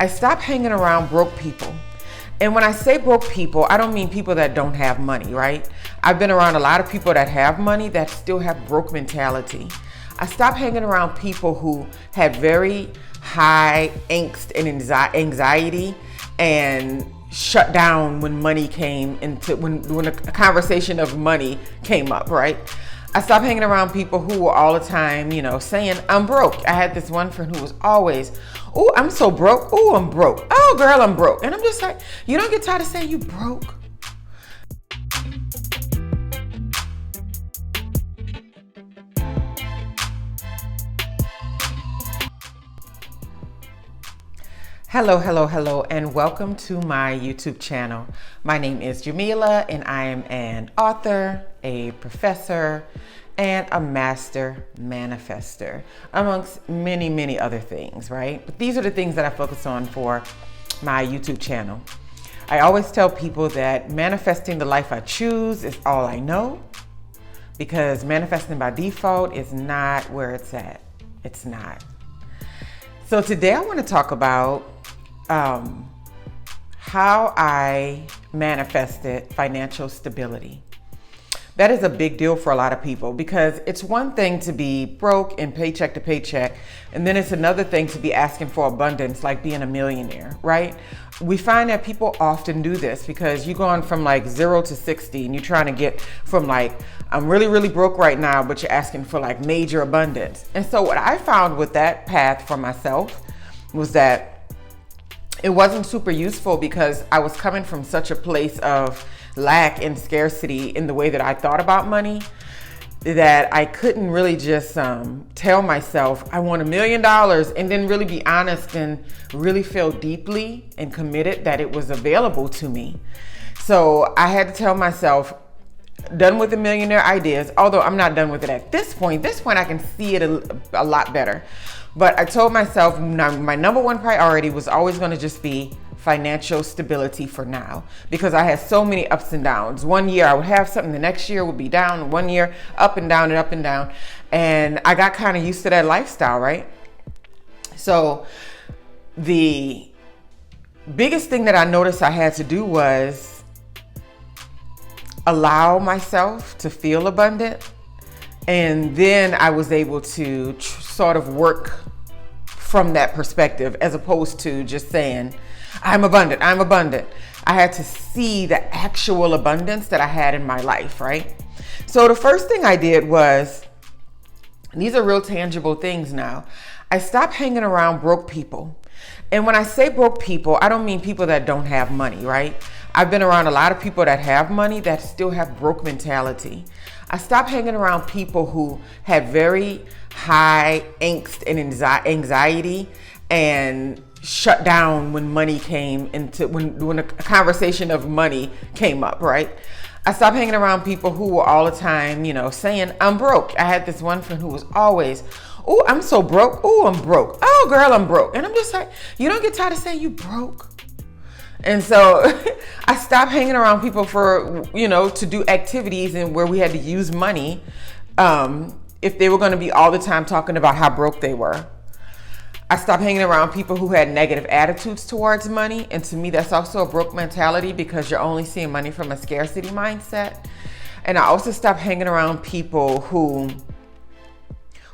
I stopped hanging around broke people. And when I say broke people, I don't mean people that don't have money, right? I've been around a lot of people that have money that still have broke mentality. I stopped hanging around people who had very high angst and anxiety and shut down when money came into, when a conversation of money came up, right? I stopped hanging around people who were all the time, saying, I'm broke. I had this one friend who was always, oh, I'm so broke. Oh, I'm broke. Oh, girl, I'm broke. And I'm just like, you don't get tired of saying you broke? Hello, and welcome to my YouTube channel. My name is Jameelah, and I am an author, a professor, and a master manifester, amongst many, many other things, right? But these are the things that I focus on for my YouTube channel. I always tell people that manifesting the life I choose is all I know, because manifesting by default is not where it's at. It's not. So today I want to talk about how I manifested financial stability. That is a big deal for a lot of people, because it's one thing to be broke and paycheck to paycheck, and then it's another thing to be asking for abundance, like being a millionaire, right? We find that people often do this because you're going from like 0 to 60 and you're trying to get from like, I'm really, really broke right now, but you're asking for like major abundance. And so what I found with that path for myself was that it wasn't super useful, because I was coming from such a place of lack and scarcity in the way that I thought about money, that I couldn't really just tell myself I want $1 million and then really be honest and really feel deeply and committed that it was available to me. So I had to tell myself, done with the millionaire ideas, although I'm not done with it at this point. This point I can see it a lot better. But I told myself my number one priority was always going to just be financial stability for now, because I had so many ups and downs. One year I would have something, the next year would be down, one year up and down and up and down. And I got kind of used to that lifestyle, right? So the biggest thing that I noticed I had to do was allow myself to feel abundant. And then I was able to sort of work from that perspective, as opposed to just saying, I'm abundant, I'm abundant. I had to see the actual abundance that I had in my life, right? So the first thing I did was, these are real tangible things now. I stopped hanging around broke people. And when I say broke people, I don't mean people that don't have money, right? I've been around a lot of people that have money that still have broke mentality. I stopped hanging around people who had very high angst and anxiety and shut down when money came into, when a conversation of money came up, right? I stopped hanging around people who were all the time, saying, I'm broke. I had this one friend who was always, oh, I'm so broke. Oh, I'm broke. Oh, girl, I'm broke. And I'm just like, you don't get tired of saying you broke? And so I stopped hanging around people for, to do activities and where we had to use money, if they were going to be all the time talking about how broke they were. I stopped hanging around people who had negative attitudes towards money. And to me, that's also a broke mentality, because you're only seeing money from a scarcity mindset. And I also stopped hanging around people who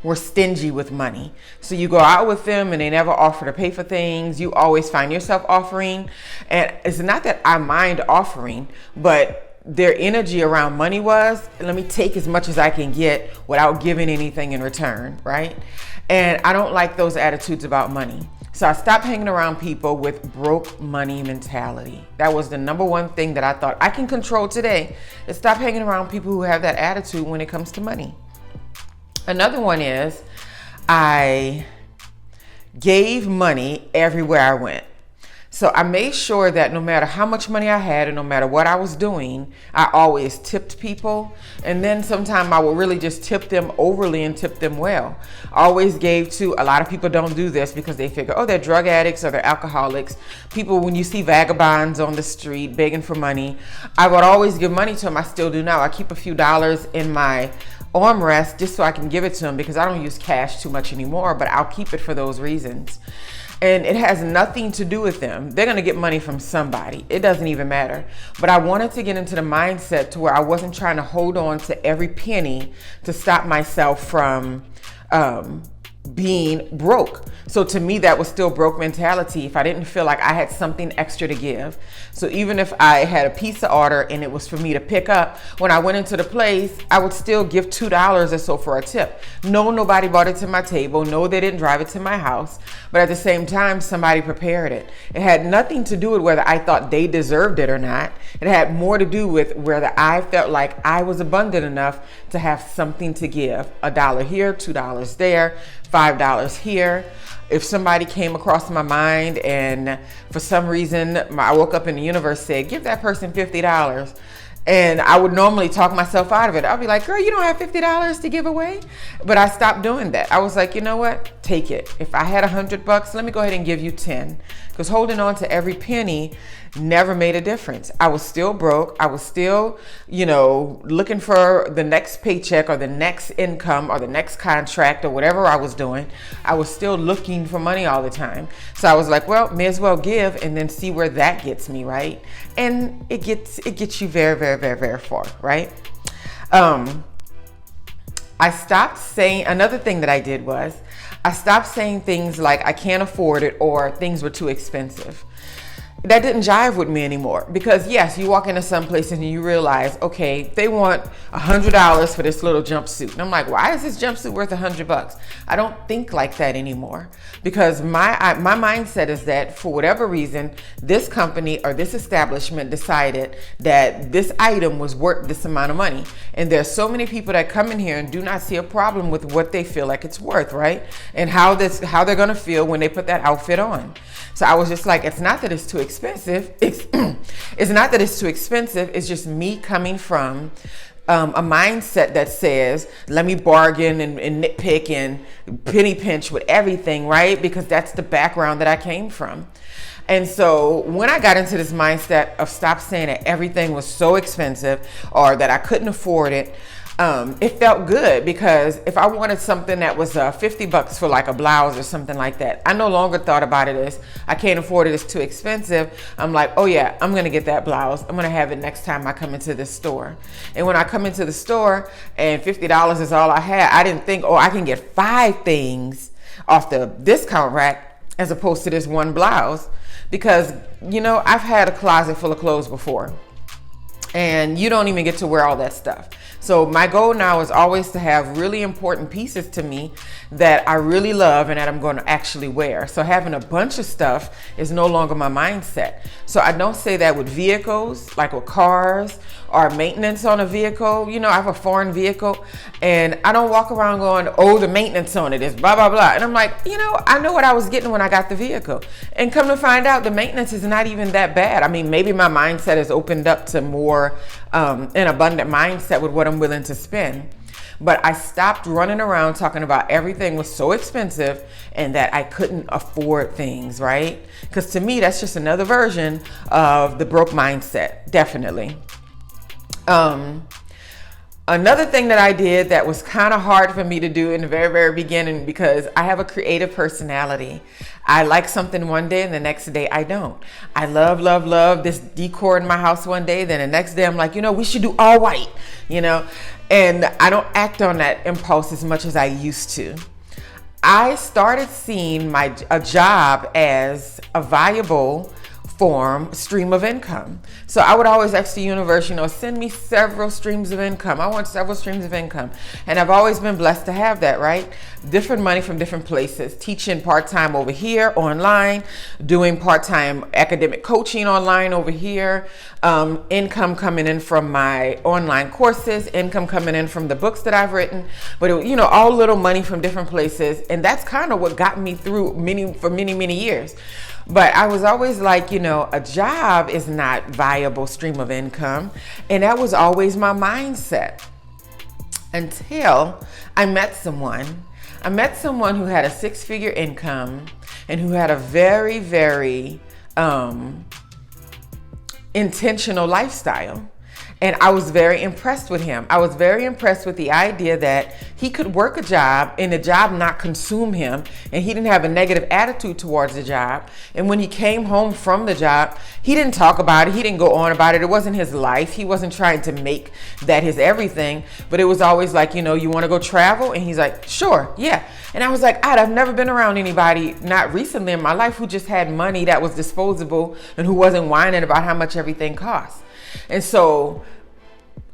were stingy with money. So you go out with them and they never offer to pay for things. You always find yourself offering. And it's not that I mind offering, but their energy around money was, let me take as much as I can get without giving anything in return, right? And I don't like those attitudes about money. So I stopped hanging around people with broke money mentality. That was the number one thing that I thought I can control today, is stop hanging around people who have that attitude when it comes to money. Another one is, I gave money everywhere I went. So I made sure that no matter how much money I had and no matter what I was doing, I always tipped people. And then sometimes I would really just tip them overly and tip them well. I always gave to, a lot of people don't do this because they figure, oh, they're drug addicts or they're alcoholics. People, when you see vagabonds on the street begging for money, I would always give money to them. I still do now. I keep a few dollars in my armrest just so I can give it to them, because I don't use cash too much anymore, but I'll keep it for those reasons. And it has nothing to do with them. They're going to get money from somebody. It doesn't even matter. But I wanted to get into the mindset to where I wasn't trying to hold on to every penny to stop myself from being broke. So to me, that was still broke mentality if I didn't feel like I had something extra to give. So even if I had a pizza order and it was for me to pick up, when I went into the place, I would still give $2 or so for a tip. No, nobody brought it to my table. No, they didn't drive it to my house. But at the same time, somebody prepared it. It had nothing to do with whether I thought they deserved it or not. It had more to do with whether I felt like I was abundant enough to have something to give. $1 here, $2 there, $5 here. If somebody came across my mind and for some reason I woke up in the universe said, give that person $50. And I would normally talk myself out of it. I'll be like, girl, you don't have $50 to give away. But I stopped doing that. I was like, you know what? Take it. If I had $100, let me go ahead and give you 10. Because holding on to every penny never made a difference. I was still broke. I was still, looking for the next paycheck or the next income or the next contract or whatever I was doing. I was still looking for money all the time. So I was like, well, may as well give and then see where that gets me, right? And it gets you very, very, very, very far, right? I stopped saying, another thing that I did was I stopped saying things like I can't afford it or things were too expensive. That didn't jive with me anymore because yes, you walk into some places and you realize, okay, they want $100 for this little jumpsuit. And I'm like, why is this jumpsuit worth $100? I don't think like that anymore because my mindset is that for whatever reason, this company or this establishment decided that this item was worth this amount of money. And there's so many people that come in here and do not see a problem with what they feel like it's worth, right? And how they're going to feel when they put that outfit on. So I was just like, it's not that it's too expensive. It's not that it's too expensive. It's just me coming from a mindset that says, let me bargain and nitpick and penny pinch with everything, right? Because that's the background that I came from. And so when I got into this mindset of stop saying that everything was so expensive or that I couldn't afford it, it felt good because if I wanted something that was $50 for like a blouse or something like that, I no longer thought about it as I can't afford it, it's too expensive. I'm like, oh yeah, I'm gonna get that blouse. I'm gonna have it next time I come into this store. And when I come into the store and $50 is all I had, I didn't think, oh, I can get 5 things off the discount rack as opposed to this one blouse. Because, I've had a closet full of clothes before and you don't even get to wear all that stuff. So my goal now is always to have really important pieces to me that I really love and that I'm going to actually wear. So having a bunch of stuff is no longer my mindset. So I don't say that with vehicles, like with cars or maintenance on a vehicle. I have a foreign vehicle and I don't walk around going, oh, the maintenance on it is blah, blah, blah. And I'm like, I know what I was getting when I got the vehicle. And come to find out the maintenance is not even that bad. I mean, maybe my mindset has opened up to more an abundant mindset with what I'm willing to spend. But I stopped running around talking about everything was so expensive and that I couldn't afford things, right? Because to me, that's just another version of the broke mindset, definitely. Another thing that I did that was kind of hard for me to do in the very, very beginning because I have a creative personality. I like something one day and the next day I don't. I love, love, love this decor in my house one day. Then the next day I'm like, we should do all white, and I don't act on that impulse as much as I used to. I started seeing a job as a viable stream of income. So I would always ask the universe, send me several streams of income. I want several streams of income. And I've always been blessed to have that, right? Different money from different places, teaching part-time over here online, doing part-time academic coaching online over here, income coming in from my online courses, income coming in from the books that I've written, but all little money from different places. And that's kind of what got me through for many, many years. But I was always like, a job is not viable stream of income. And that was always my mindset until I met someone. I met someone who had a 6-figure income and who had a very, very intentional lifestyle. And I was very impressed with him. I was very impressed with the idea that he could work a job and the job not consume him, and he didn't have a negative attitude towards the job. And when he came home from the job, he didn't talk about it. He didn't go on about it. It wasn't his life. He wasn't trying to make that his everything, but it was always like, you want to go travel? And he's like, sure, yeah. And I was like, I've never been around anybody, not recently in my life, who just had money that was disposable and who wasn't whining about how much everything costs. And so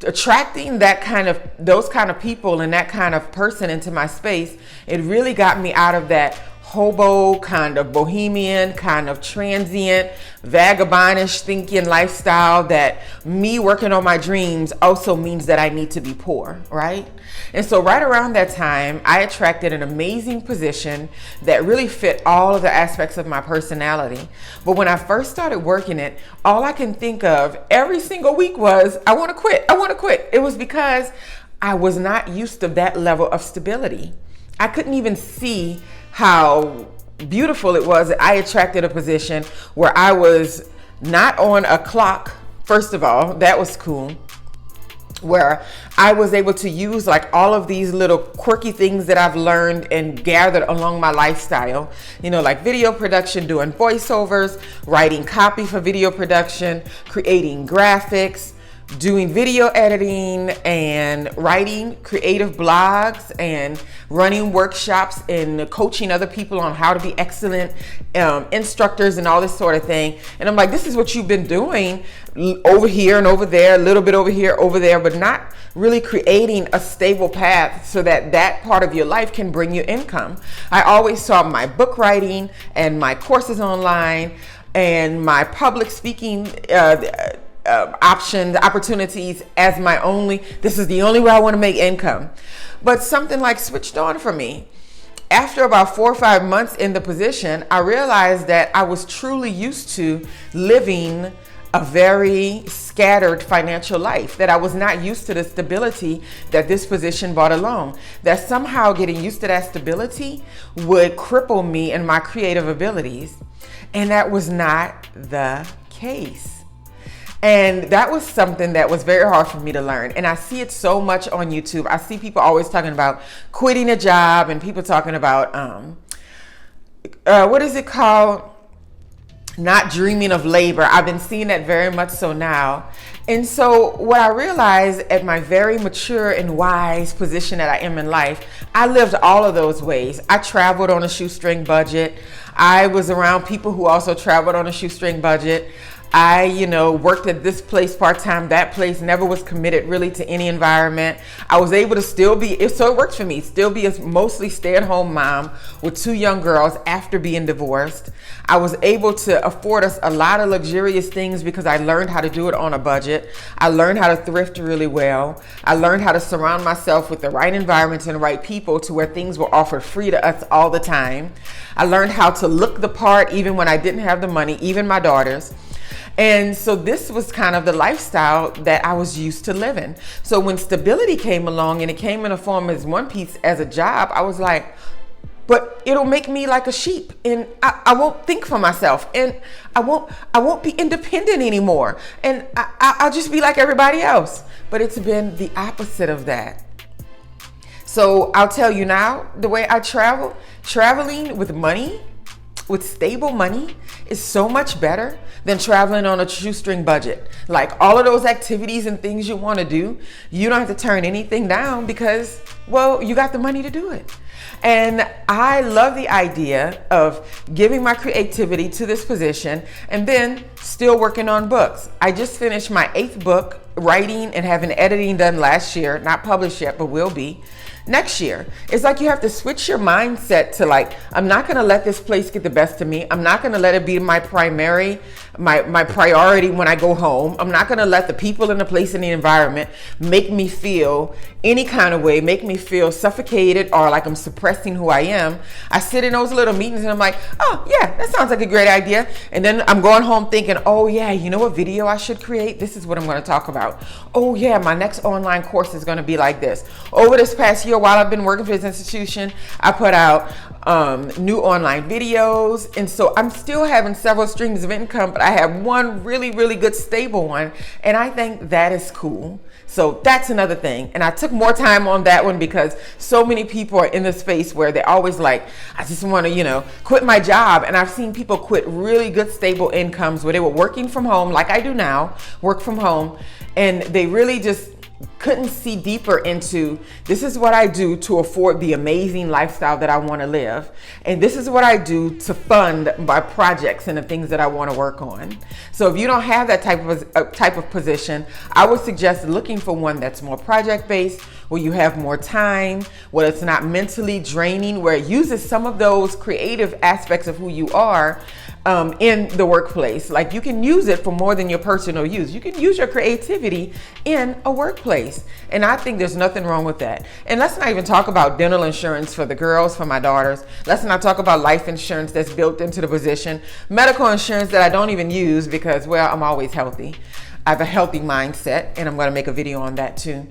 attracting those kind of people and that kind of person into my space, it really got me out of that hobo, kind of bohemian, kind of transient, vagabondish thinking lifestyle that me working on my dreams also means that I need to be poor, right? And so right around that time, I attracted an amazing position that really fit all of the aspects of my personality. But when I first started working it, all I can think of every single week was, I want to quit. I want to quit. It was because I was not used to that level of stability. I couldn't even see how beautiful it was that I attracted a position where I was not on a clock. First of all, that was cool. Where I was able to use like all of these little quirky things that I've learned and gathered along my lifestyle, like video production, doing voiceovers, writing copy for video production, creating graphics, doing video editing, and writing creative blogs, and running workshops and coaching other people on how to be excellent instructors and all this sort of thing. And I'm like, this is what you've been doing over here and over there, a little bit over here, over there, but not really creating a stable path so that that part of your life can bring you income. I always saw my book writing and my courses online and my public speaking opportunities as this is the only way I want to make income. But something like switched on for me. After about 4 or 5 months in the position, I realized that I was truly used to living a very scattered financial life, that I was not used to the stability that this position brought along, that somehow getting used to that stability would cripple me in my creative abilities. And that was not the case. And that was something that was very hard for me to learn. And I see it so much on YouTube. I see people always talking about quitting a job, and people talking about, what is it called? Not dreaming of labor. I've been seeing that very much so now. And so what I realized at my very mature and wise position that I am in life, I lived all of those ways. I traveled on a shoestring budget. I was around people who also traveled on a shoestring budget. I, worked at this place part-time, that place, never was committed really to any environment. I was able to still be, so it worked for me, still be a mostly stay-at-home mom with 2 young girls after being divorced. I was able to afford us a lot of luxurious things because I learned how to do it on a budget. I learned how to thrift really well. I learned how to surround myself with the right environments and the right people to where things were offered free to us all the time. I learned how to look the part even when I didn't have the money, even my daughters. And so this was kind of the lifestyle that I was used to living. So when stability came along and it came in a form as one piece as a job, I was like, but it'll make me like a sheep, and I won't think for myself, and I won't be independent anymore, and I'll just be like everybody else. But it's been the opposite of that. So I'll tell you now, the way I traveling with money, with stable money, is so much better than traveling on a shoestring budget. Like all of those activities and things you want to do, you don't have to turn anything down because, well, you got the money to do it. And I love the idea of giving my creativity to this position and then still working on books. I just finished my 8th book, writing and having editing done last year, not published yet, but will be next year. It's like you have to switch your mindset to like, I'm not going to let this place get the best of me. I'm not going to let it be my priority when I go home. I'm not going to let the people in the place and the environment make me feel any kind of way, make me feel suffocated or like I'm suppressing who I am. I sit in those little meetings and I'm like, oh yeah, that sounds like a great idea. And then I'm going home thinking, oh yeah, you know what video I should create? This is what I'm going to talk about. Oh yeah, my next online course is going to be like this. Over this past year, while I've been working for this institution, I put out new online videos. And so I'm still having several streams of income, but I have one really, really good stable one. And I think that is cool. So that's another thing. And I took more time on that one because so many people are in the space where they're always like, I just want to, quit my job. And I've seen people quit really good stable incomes where they were working from home, like I do now, work from home. And they really just couldn't see deeper into, this is what I do to afford the amazing lifestyle that I want to live. And this is what I do to fund my projects and the things that I want to work on. So if you don't have that type of position, I would suggest looking for one that's more project-based, where you have more time, where it's not mentally draining, where it uses some of those creative aspects of who you are in the workplace. Like you can use it for more than your personal use. You can use your creativity in a workplace. And I think there's nothing wrong with that. And let's not even talk about dental insurance for the girls, for my daughters. Let's not talk about life insurance that's built into the position. Medical insurance that I don't even use because, well, I'm always healthy. I have a healthy mindset, and I'm going to make a video on that too.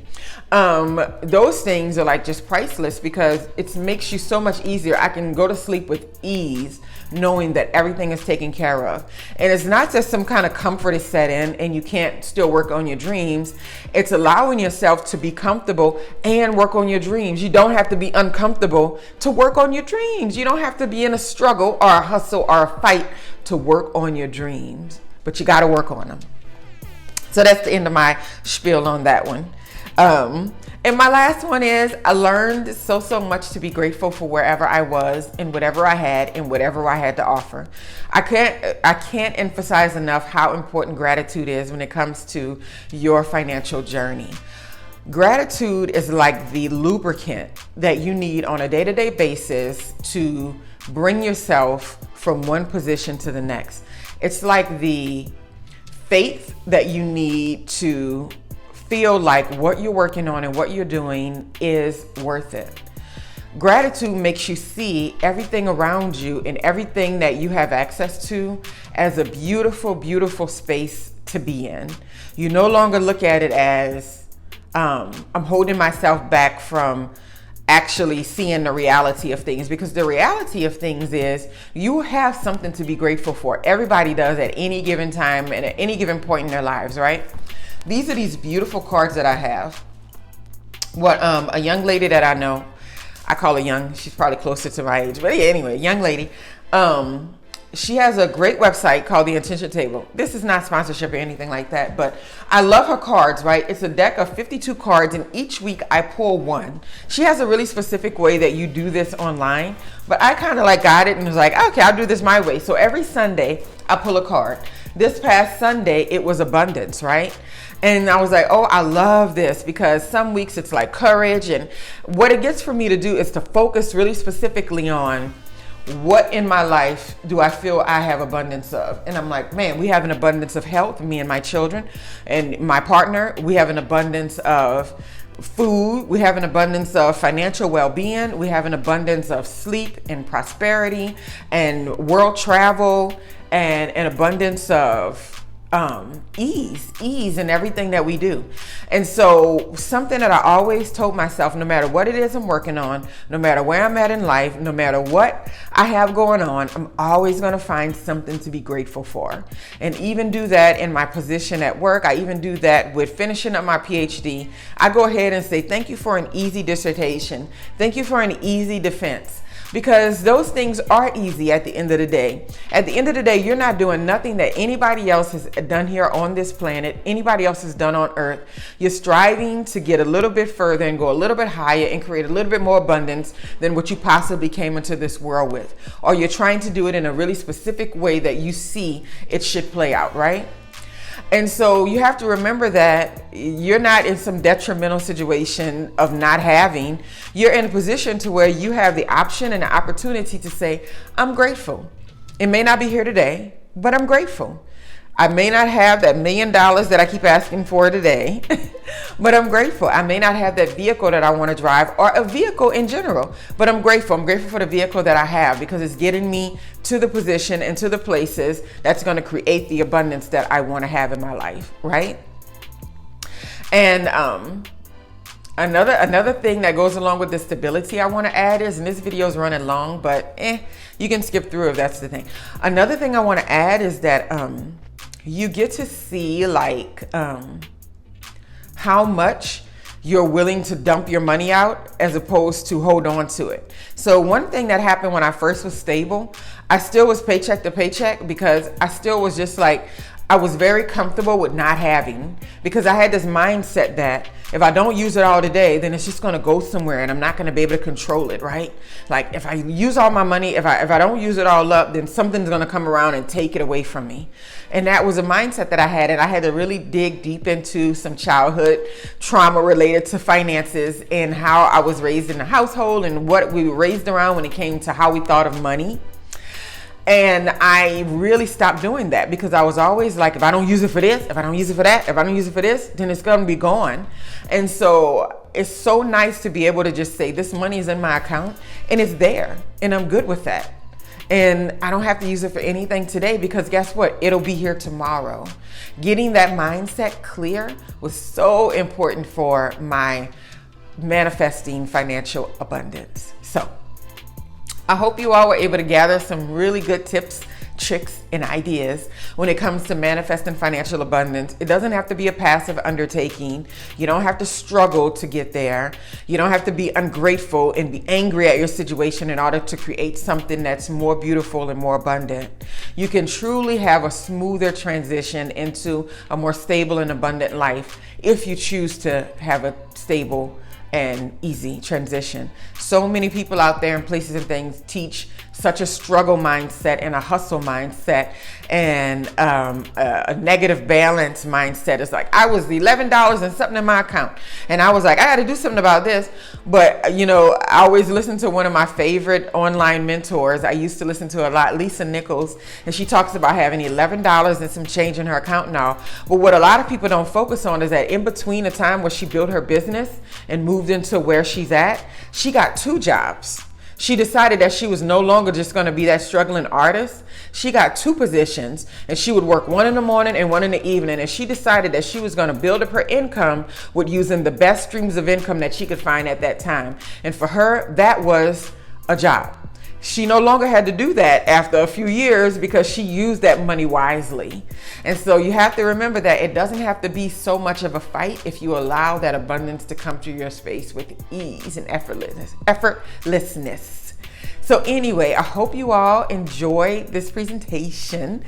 Those things are like just priceless because it makes you so much easier. I can go to sleep with ease knowing that everything is taken care of. And it's not just some kind of comfort is set in and you can't still work on your dreams. It's allowing yourself to be comfortable and work on your dreams. You don't have to be uncomfortable to work on your dreams. You don't have to be in a struggle or a hustle or a fight to work on your dreams, but you got to work on them. So that's the end of my spiel on that one. And my last one is I learned so much to be grateful for wherever I was and whatever I had and whatever I had to offer. I can't emphasize enough how important gratitude is when it comes to your financial journey. Gratitude is like the lubricant that you need on a day-to-day basis to bring yourself from one position to the next. It's like the faith that you need to feel like what you're working on and what you're doing is worth it. Gratitude makes you see everything around you and everything that you have access to as a beautiful, beautiful space to be in. You no longer look at it as, I'm holding myself back from actually seeing the reality of things, because the reality of things is you have something to be grateful for. Everybody does at any given time and at any given point in their lives, right? These are these beautiful cards that I have. What a young lady that I know, I call her young, she's probably closer to my age, but yeah, anyway, young lady, she has a great website called The Intention Table. This is not sponsorship or anything like that, but I love her cards, right? It's a deck of 52 cards, and each week I pull one. She has a really specific way that you do this online, but I kind of like got it and was like, okay, I'll do this my way. So every Sunday I pull a card. This past Sunday, it was abundance, right? And I was like, oh, I love this, because some weeks it's like courage. And what it gets for me to do is to focus really specifically on what in my life do I feel I have abundance of. And I'm like, man, we have an abundance of health, me and my children and my partner. We have an abundance of food. We have an abundance of financial well-being. We have an abundance of sleep and prosperity and world travel and an abundance of ease in everything that we do. And so something that I always told myself, no matter what it is I'm working on, no matter where I'm at in life, no matter what I have going on, I'm always going to find something to be grateful for. And even do that in my position at work. I even do that with finishing up my PhD. I go ahead and say, thank you for an easy dissertation. Thank you for an easy defense. Because those things are easy at the end of the day. At the end of the day, you're not doing nothing that anybody else has done here on this planet, anybody else has done on earth. You're striving to get a little bit further and go a little bit higher and create a little bit more abundance than what you possibly came into this world with. Or you're trying to do it in a really specific way that you see it should play out, right? And so you have to remember that you're not in some detrimental situation of not having. You're in a position to where you have the option and the opportunity to say, I'm grateful. It may not be here today, but I'm grateful. I may not have that $1 million that I keep asking for today, but I'm grateful. I may not have that vehicle that I want to drive or a vehicle in general, but I'm grateful. I'm grateful for the vehicle that I have, because it's getting me to the position and to the places that's going to create the abundance that I want to have in my life, right? And Another thing that goes along with the stability I want to add is, and this video is running long, but you can skip through if that's the thing. Another thing I want to add is that you get to see like how much you're willing to dump your money out as opposed to hold on to it. So one thing that happened when I first was stable, I still was paycheck to paycheck because I still was just like, I was very comfortable with not having, because I had this mindset that if I don't use it all today, then it's just going to go somewhere and I'm not going to be able to control it, right? Like if I use all my money, if I don't use it all up, then something's going to come around and take it away from me. And that was a mindset that I had, and I had to really dig deep into some childhood trauma related to finances and how I was raised in the household and what we were raised around when it came to how we thought of money. And I really stopped doing that because I was always like, if I don't use it for this, if I don't use it for that, if I don't use it for this, then it's going to be gone. And so it's so nice to be able to just say, this money is in my account and it's there and I'm good with that. And I don't have to use it for anything today because guess what? It'll be here tomorrow. Getting that mindset clear was so important for my manifesting financial abundance. So I hope you all were able to gather some really good tips, tricks, and ideas when it comes to manifesting financial abundance. It doesn't have to be a passive undertaking. You don't have to struggle to get there. You don't have to be ungrateful and be angry at your situation in order to create something that's more beautiful and more abundant. You can truly have a smoother transition into a more stable and abundant life if you choose to have a stable and easy transition. So many people out there in places and things teach such a struggle mindset and a hustle mindset and a negative balance mindset. It's like, I was $11 and something in my account and I was like, I got to do something about this. But you know, I always listen to one of my favorite online mentors. I used to listen to a lot, Lisa Nichols, and she talks about having $11 and some change in her account now. But what a lot of people don't focus on is that in between the time where she built her business and moved into where she's at, she got 2 jobs. She decided that she was no longer just going to be that struggling artist. She got 2 positions and she would work one in the morning and one in the evening. And she decided that she was going to build up her income with using the best streams of income that she could find at that time. And for her, that was a job. She no longer had to do that after a few years because she used that money wisely. And so you have to remember that it doesn't have to be so much of a fight if you allow that abundance to come to your space with ease and effortlessness. So anyway, I hope you all enjoyed this presentation.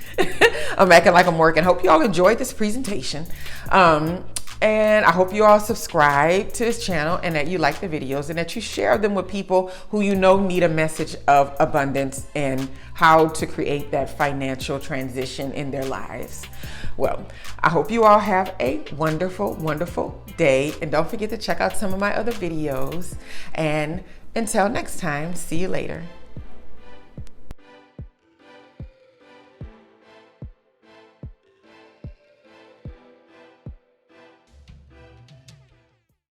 I'm acting like I'm working. Hope you all enjoyed this presentation. And I hope you all subscribe to this channel and that you like the videos and that you share them with people who you know need a message of abundance and how to create that financial transition in their lives. Well, I hope you all have a wonderful, wonderful day. And don't forget to check out some of my other videos. And until next time, see you later.